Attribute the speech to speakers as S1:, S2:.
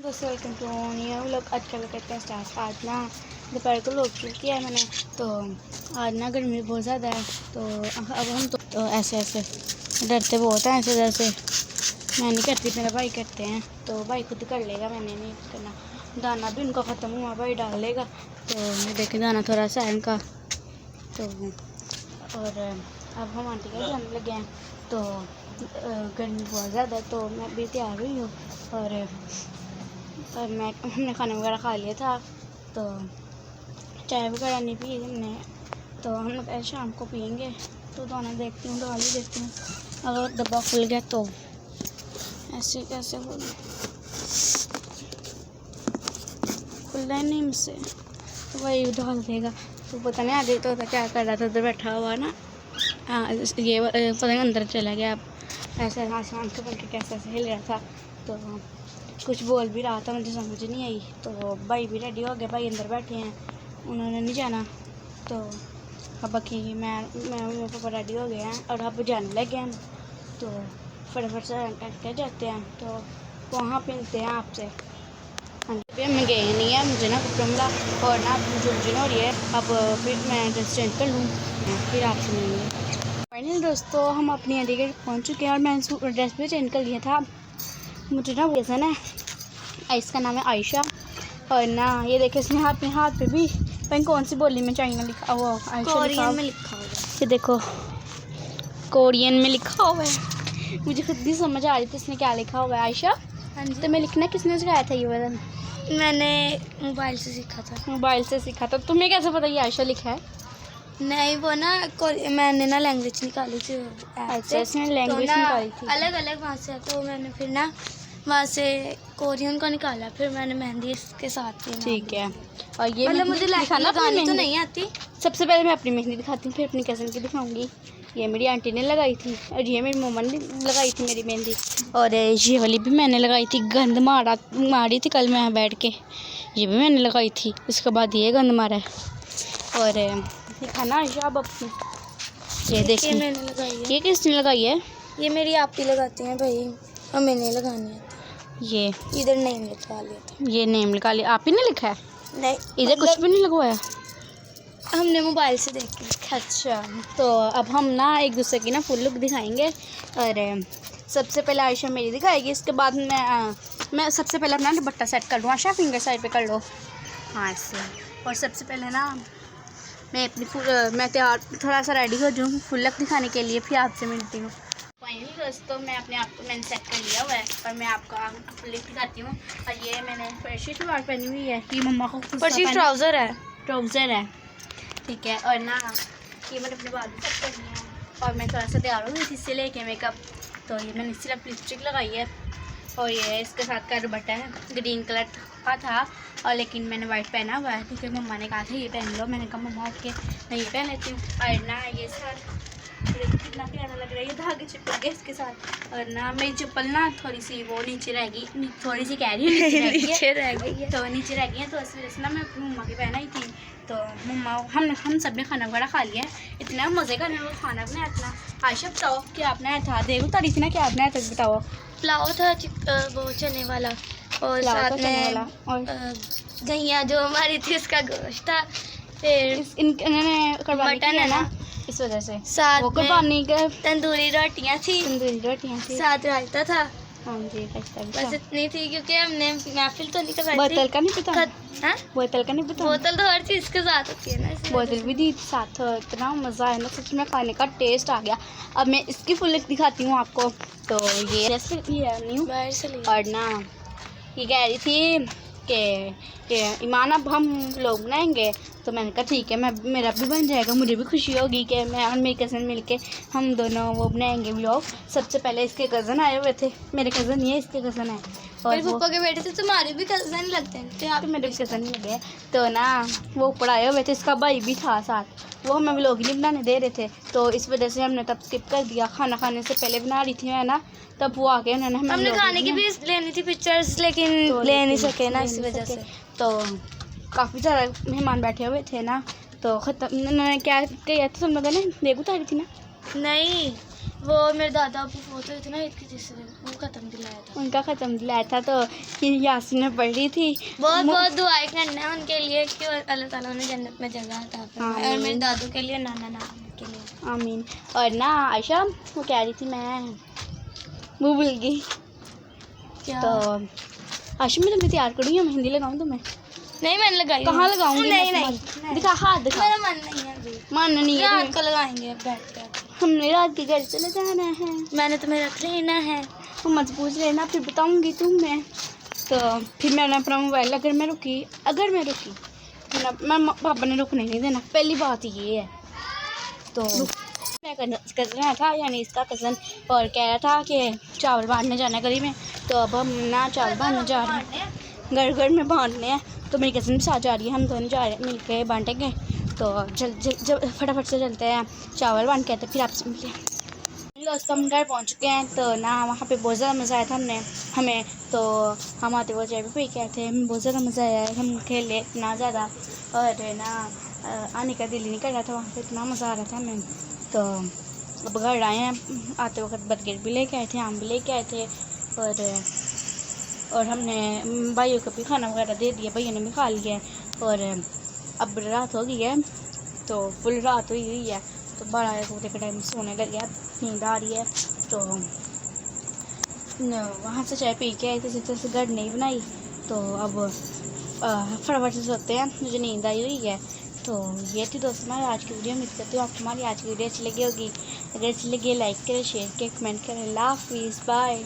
S1: दोस्तों welcome to new vlog. आज का करते हैं स्टार्ट। आज ना दोपहर को लोग शुरू किया है मैंने, तो आज ना गर्मी बहुत ज़्यादा है, तो अब हम तो ऐसे डरते बहुत हैं, ऐसे डर से मैं नहीं करती, मेरा भाई करते हैं, तो भाई खुद कर लेगा, मैंने नहीं करना। दाना भी उनका ख़त्म हुआ, भाई डाल लेगा, तो मैं देखे दाना थोड़ा सा है उनका। तो और अब हम आंटी के जाने लगे हैं, तो गर्मी बहुत ज़्यादा है, तो मैं भी तैयार हुई हूँ और हमने खाना वगैरह खा लिया था, तो चाय वगैरह नहीं पी हमने, तो हम लोग शाम को पियेंगे। तो दाना देखती हूँ, डाल ही देखती हूँ, अगर डब्बा खुल गया तो ऐसे कैसे खुलना ही नहीं मुझसे, तो वही डाल देगा। तो पता नहीं आगे तो क्या कर रहा था, उधर बैठा हुआ ना, ये पता नहीं अंदर चला गया। अब ऐसे आसमान के पल के कैसे हिल रहा था, तो कुछ बोल भी रहा था, मुझे समझ नहीं आई। तो भाई भी रेडी हो गए, भाई अंदर बैठे हैं, उन्होंने नहीं जाना। तो अब बाकी मैं मेरे पापा रेडी हो गए हैं और अब जाने लगे हैं, तो फटाफट से करके जाते हैं, तो वहाँ मिलते हैं आपसे। हाँ जी, अभी मैं गए नहीं है, मुझे ना कमला और ना झुलझुन हो रही है, अब फिर मैं ड्रेस चेंज कर लूँ, फिर आपसे मिलेंगे। फाइनल दोस्तों हम अपनी अलीगढ़ पहुँच चुके हैं और मैंने ड्रेस भी चेंज कर लिया था। मुझे ना पसंद है, इसका नाम है आयशा, और ना ये देखिए इसने अपने हाथ पे भी पता कौन सी बोली में चाइना लिखा हुआ, कोरियन में लिखा हुआ है, ये देखो कोरियन में लिखा हुआ है। मुझे खुद नहीं समझ आ रही थी इसने क्या लिखा हुआ है। आयशा, हाँ जी, तो मैं लिखना किसने सिखाया था ये बता?
S2: मैंने मोबाइल से सीखा था।
S1: मोबाइल से सीखा था? तुम्हें कैसे पता ये आयशा लिखा है?
S2: नहीं, वो ना मैंने ना लैंग्वेज निकाली थी।
S1: अच्छा, इसने लैंग्वेज निकाली थी,
S2: अलग अलग वहाँ से, तो मैंने फिर ना वहाँ से कोरियन को निकाला, फिर मैंने मेहंदी इसके साथ की।
S1: ठीक है, और ये
S2: मतलब मुझे लगानी तो नहीं आती।
S1: सबसे पहले मैं अपनी मेहंदी दिखाती हूँ, फिर अपनी कज़न की दिखाऊंगी। ये मेरी आंटी ने लगाई थी, और ये मेरी मम्मा ने लगाई थी मेरी मेहंदी, और ये वाली भी मैंने लगाई थी। गंद मारी थी कल मैं बैठ के, ये भी मैंने लगाई थी, उसके बाद ये गंद मारा है। और दिखाना आयशा अब अपनी, ये देखिए
S2: मैंने लगाई है।
S1: ये किसने लगाई है?
S2: ये मेरी आप ही लगाती हैं भाई, और मैंने लगानी है।
S1: ये
S2: इधर नेम लिखवा लिया था।
S1: ये नेम लिखा लिया, आप ही ने लिखा है?
S2: नहीं,
S1: इधर कुछ भी नहीं लगवाया,
S2: हमने मोबाइल से देख के लिखा।
S1: अच्छा, तो अब हम ना एक दूसरे की ना फुल लुक दिखाएंगे, और सबसे पहले आयशा मेरी दिखाएगी, इसके बाद मैं सबसे पहले अपना दुपट्टा सेट कर लूँ। आयशा फिंगर साइड पे कर लो, हाँ ऐसे। और सबसे पहले ना मैं अपनी मैं तैयार थोड़ा सा रेडी हो जाऊँ फुल लुक दिखाने के लिए, फिर आपसे मिलती हूँ। फाइनली दोस्तों मैं अपने आप को मैंने सेट कर लिया हुआ है, और मैं आपको फुल लुक दिखाती हूँ। और ये मैंने फर्शी सलवार पहनी हुई है, ये मम्मा को
S2: फर्शी ट्राउज़र है,
S1: ठीक है। और ना ये मैंने अपने बाल भी सेट करनी है, और मैं थोड़ा सा तैयार हुई थी इससे लेके मेकअप, तो ये मैंने सिर्फ लिपस्टिक लगाई है, और ये इसके साथ का दुपट्टा है, ग्रीन कलर का था, और लेकिन मैंने वाइट पहना हुआ है क्योंकि मम्मा ने कहा था ये पहन लो, मैंने कहा मम्मा ओके मैं ये पहन लेती हूँ। और ना ये साथ कितना प्यारा लग रहा है, ये धागे चिपक गए इसके साथ। और ना मेरी चप्पल ना थोड़ी सी वो नीचे रह गई, थोड़ी सी कह रही है नीचे रह गई है, तो नीचे रह गई है, तो इस वजह से ना मैं अपनी मम्मा की पहना ही थी। तो मम्मा हम सब ने खाना वगैरह खा लिया है, इतना मज़े का वो खाना बनाया इतना। आयशा बताओ क्या आपने था? देखो तारी थी ना, क्या आपने था बताओ?
S2: पुलाव था, वो चने वाला, और साथ में गैया जो हमारी थी उसका गोश्त था, फिर
S1: इन्होंने मटन है ना, इस वजह से
S2: साथ
S1: वो कुर्बानी का
S2: तंदूरी रोटियां थी, साथ रायता था।
S1: हाँ जी,
S2: बस इतनी थी, क्योंकि हमने महफिल तो नहीं करवाई थी।
S1: बोतल का नहीं पता? बोतल का नहीं पता?
S2: बोतल तो हर चीज़ के साथ होती है ना,
S1: बोतल भी दी साथ। इतना मज़ा है ना सच में, खाने का टेस्ट आ गया। अब मैं इसकी फुल लुक दिखाती हूँ आपको। तो ये जैसे है न्यू
S2: बाहर से ली, और
S1: ना ये कह रही थी कि ईमान अब हम लोग बनाएंगे, तो मैंने कहा ठीक है, मेरा भी बन जाएगा, मुझे भी खुशी होगी कि मैं और मेरी कज़न मिलके हम दोनों वो बनाएंगे व्लॉग। सबसे पहले इसके कज़न आए हुए थे, मेरे कज़न नहीं है, इसके कज़न है, और
S2: मेरे पापा के बेटे थे, तुम्हारे भी कज़न लगते हैं, तो आप
S1: मेरे भी कज़न ही लगे। तो ना वो ऊपर आए हुए थे, इसका भाई भी था साथ, वो हमें व्लॉग नहीं बनाने दे रहे थे, तो इस वजह से हमने तब स्किप कर दिया। खाना खाने से पहले बना रही थी मैं ना, तब वो आ गए, उन्होंने
S2: हमने खाने की भी लेनी थी पिक्चर्स, लेकिन तो ले नहीं सके ना, इस वजह से।
S1: तो काफ़ी ज़्यादा मेहमान बैठे हुए थे ना, तो ख़त्म उन्होंने क्या किया था तुम लोगों ने? देखो तारी थी ना?
S2: नहीं, वो मेरे दादा अबू फोटो थे ना ईद की तीसरे वो ख़त्म दिलाया था।
S1: उनका ख़त्म दिलाया था तो यासीन ने पढ़ी थी।
S2: बहुत बहुत दुआएं करना है उनके लिए कि अल्लाह ताला उन्हें जन्नत में जगह अता फरमाए और मेरे दादू के लिए नाना नानी के लिए
S1: आमीन। और ना आयशा वो कह रही थी मैं वो भूल गई
S2: क्या
S1: तो आयशा मैं तुम्हें तैयार करूँ या मेहंदी लगाऊँ तुम्हें?
S2: नहीं मैंने लगाई
S1: कहाँ लगाऊंगी?
S2: नहीं
S1: मैं
S2: नहीं
S1: तुम्हारी- दिखा हाथ दिखा।
S2: मेरा मन नहीं है अभी
S1: मन नहीं है
S2: रात को लगाएंगे अब बैठ के
S1: हमने रात के घर चले जाना है।
S2: मैंने तुम्हें रख लेना है
S1: वो मत पूछ लेना फिर बताऊंगी तुम्हें। तो फिर मैंने अपना मोबाइल अगर मैं रुकी मैं पापा ने रुकने नहीं देना, पहली बात ये है। तो मैं कज़न आया था यानी इसका कज़न और कह रहा था कि चावल बांटने जाना है गली में। तो अब हम ना चावल बांटने जा रहे हैं, घर में बांटने हैं। तो मेरी कज़न भी साथ जा रही है, हम दोनों जा रहे हैं, मिल के बांटेंगे। तो जब फटाफट से चलते हैं चावल बांट के आते फिर आपसे मिलते हैं। दोस्त हम घर पहुँच चुके हैं। तो ना वहाँ पे बहुत ज़्यादा मज़ा आया था हमें तो हम आते हुए चाय भी पी के आए थे, हमें बहुत ज़्यादा मज़ा आया, हम खेले इतना ज़्यादा और ना आने का दिल ही नहीं कर रहा था, वहाँ पे इतना मज़ा आ रहा था हमें। तो अब घर आए हैं, आते वक्त बर्गर भी लेके आए थे, आम भी लेके आए थे और हमने भाइयों को भी खाना वगैरह दे दिया, भैया ने भी खा लिया और अब रात हो गई है तो फुल रात हुई है। तो 12 के टाइम सोने लगे, अब नींद आ रही है। तो वहाँ से चाय पी के आई थी, जिस से घर नहीं बनाई। तो अब फटाफट से सोते हैं, मुझे नींद आई हुई है। तो ये थी दोस्तों हमारी आज की वीडियो। उम्मीद करती हूँ आपको हमारी आज की वीडियो अच्छी लगी होगी। अगर अच्छी लगी लाइक करें, शेयर करें, कमेंट करें। अल्लाह हाफिज़, बाय।